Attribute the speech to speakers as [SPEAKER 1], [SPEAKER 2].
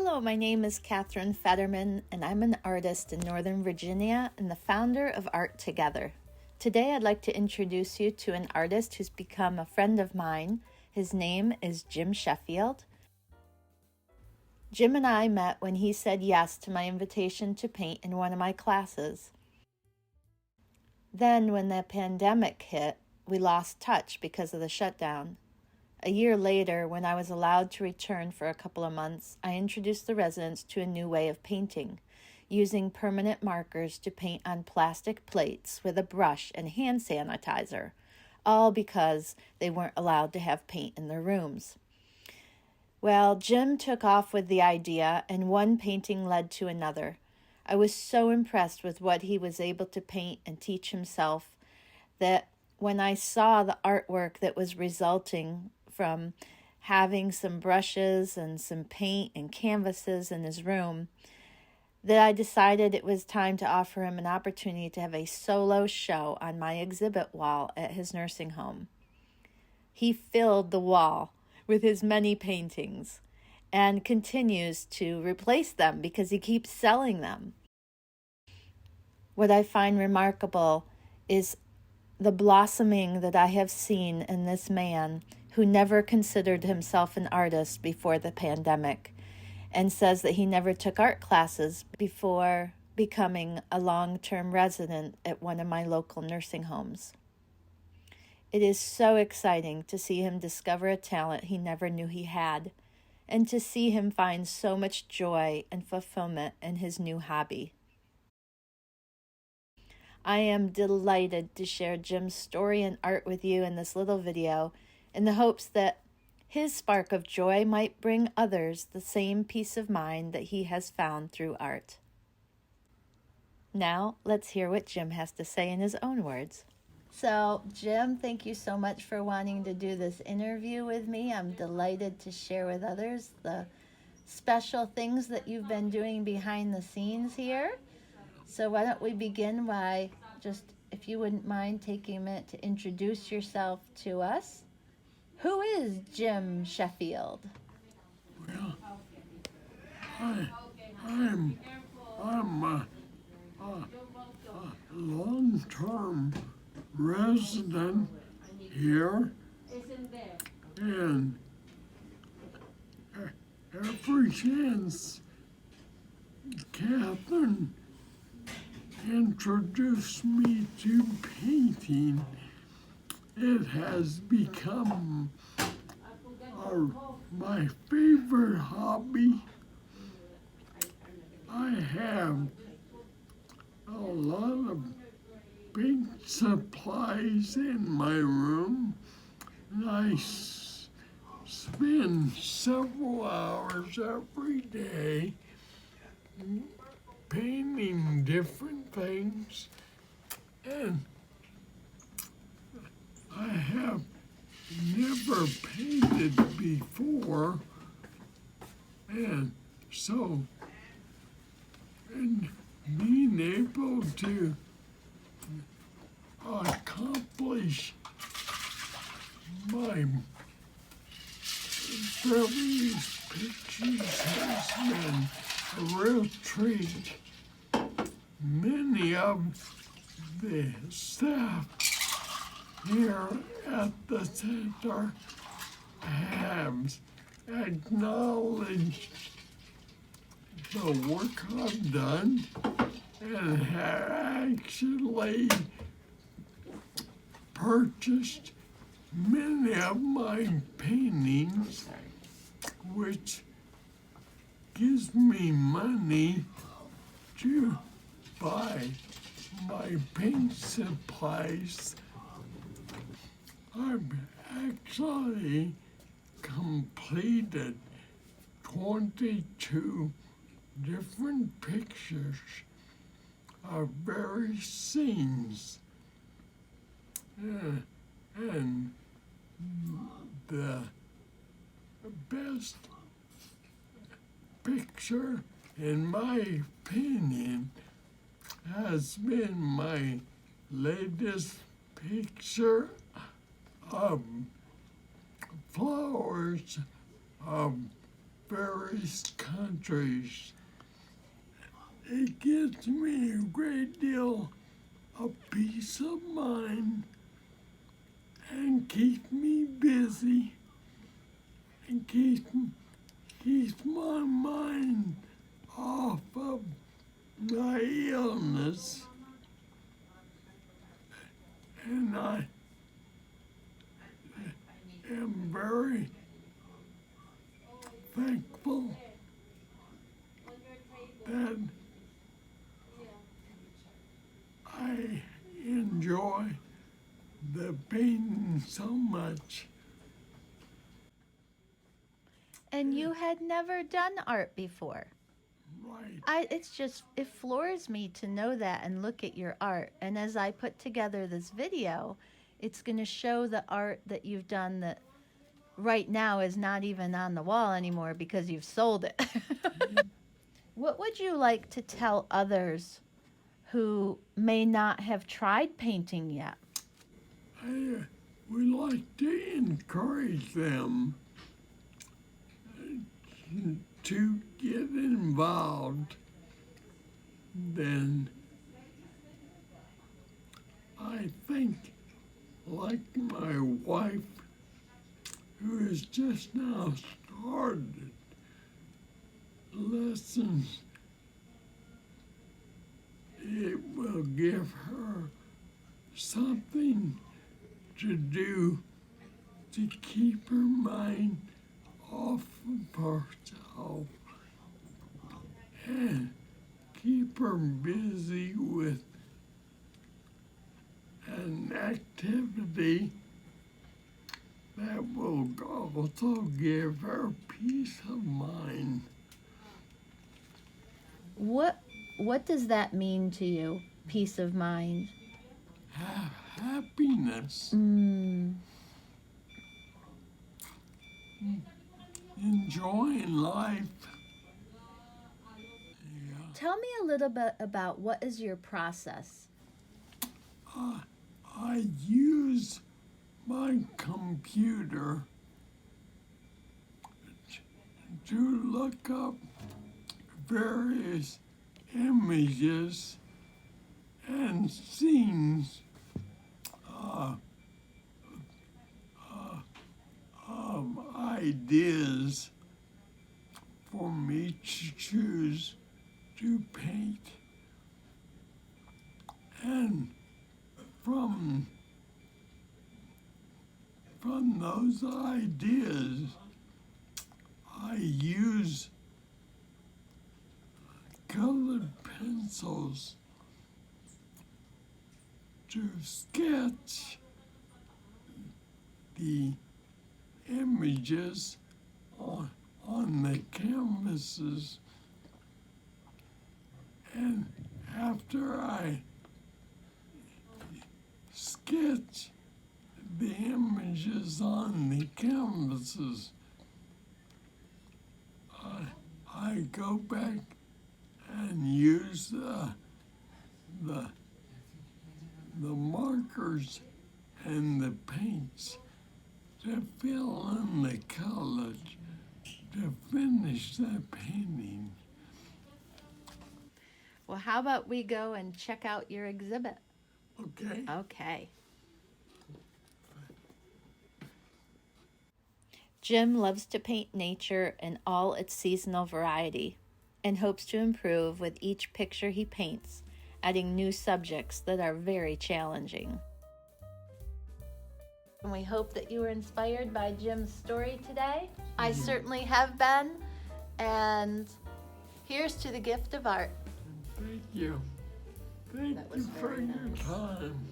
[SPEAKER 1] Hello, my name is Catherine Fetterman, and I'm an artist in Northern Virginia and the founder of Art Together. Today I'd like to introduce you to an artist who's become a friend of mine. His name is Jim Sheffield. Jim and I met when he said yes to my invitation to paint in one of my classes. Then, when the pandemic hit, we lost touch because of the shutdown. A year later, when I was allowed to return for a couple of months, I introduced the residents to a new way of painting, using permanent markers to paint on plastic plates with a brush and hand sanitizer, all because they weren't allowed to have paint in their rooms. Well, Jim took off with the idea, and one painting led to another. I was so impressed with what he was able to paint and teach himself that when I saw the artwork that was resulting from having some brushes and some paint and canvases in his room, that I decided it was time to offer him an opportunity to have a solo show on my exhibit wall at his nursing home. He filled the wall with his many paintings and continues to replace them because he keeps selling them. What I find remarkable is the blossoming that I have seen in this man who never considered himself an artist before the pandemic and says that he never took art classes before becoming a long-term resident at one of my local nursing homes. It is so exciting to see him discover a talent he never knew he had, and to see him find so much joy and fulfillment in his new hobby. I am delighted to share Jim's story and art with you in this little video in the hopes that his spark of joy might bring others the same peace of mind that he has found through art. Now, let's hear what Jim has to say in his own words. So, Jim, thank you so much for wanting to do this interview with me. I'm delighted to share with others the special things that you've been doing behind the scenes here. So why don't we begin by just, if you wouldn't mind taking a minute to introduce yourself to us. Who is Jim Sheffield?
[SPEAKER 2] Well, I'm a long-term resident here, and ever since Catherine introduced me to painting, it has become my favorite hobby. I have a lot of paint supplies in my room, and I spend several hours every day painting different things, and I have never painted before, and so, and being able to accomplish my various pictures has been a real treat. Many of the staff here at the center have acknowledged the work I've done and have actually purchased many of my paintings, which gives me money to buy my paint supplies. I've actually completed 22 different pictures of various scenes. And the best picture, in my opinion, has been my latest picture of flowers of various countries. It gives me a great deal of peace of mind and keeps me busy and keeps my mind off of my illness. And I am very thankful that I enjoy the painting so much.
[SPEAKER 1] And you had never done art before.
[SPEAKER 2] Right.
[SPEAKER 1] It floors me to know that and look at your art. And as I put together this video, it's going to show the art that you've done that right now is not even on the wall anymore because you've sold it. What would you like to tell others who may not have tried painting yet?
[SPEAKER 2] I would like to encourage them to get involved. Then I think, like my wife, who has just now started lessons, it will give her something to do to keep her mind off of herself and keep her busy with an activity that will also give her peace of mind.
[SPEAKER 1] What does that mean to you? Peace of mind.
[SPEAKER 2] Happiness. Enjoying life. Yeah.
[SPEAKER 1] Tell me a little bit about what is your process?
[SPEAKER 2] I use my computer to look up various images and scenes of ideas for me to choose to paint. And from those ideas, I use colored pencils to sketch the images on the canvases. And after I sketch the images on the canvases, I go back and use the markers and the paints to fill in the colors to finish the painting.
[SPEAKER 1] Well, how about we go and check out your exhibit?
[SPEAKER 2] Okay.
[SPEAKER 1] Okay. Jim loves to paint nature in all its seasonal variety and hopes to improve with each picture he paints, adding new subjects that are very challenging. And we hope that you were inspired by Jim's story today. I certainly have been. And here's to the gift of art.
[SPEAKER 2] Thank you. Thank
[SPEAKER 1] That
[SPEAKER 2] you
[SPEAKER 1] was
[SPEAKER 2] for
[SPEAKER 1] very
[SPEAKER 2] your
[SPEAKER 1] nice.
[SPEAKER 2] time.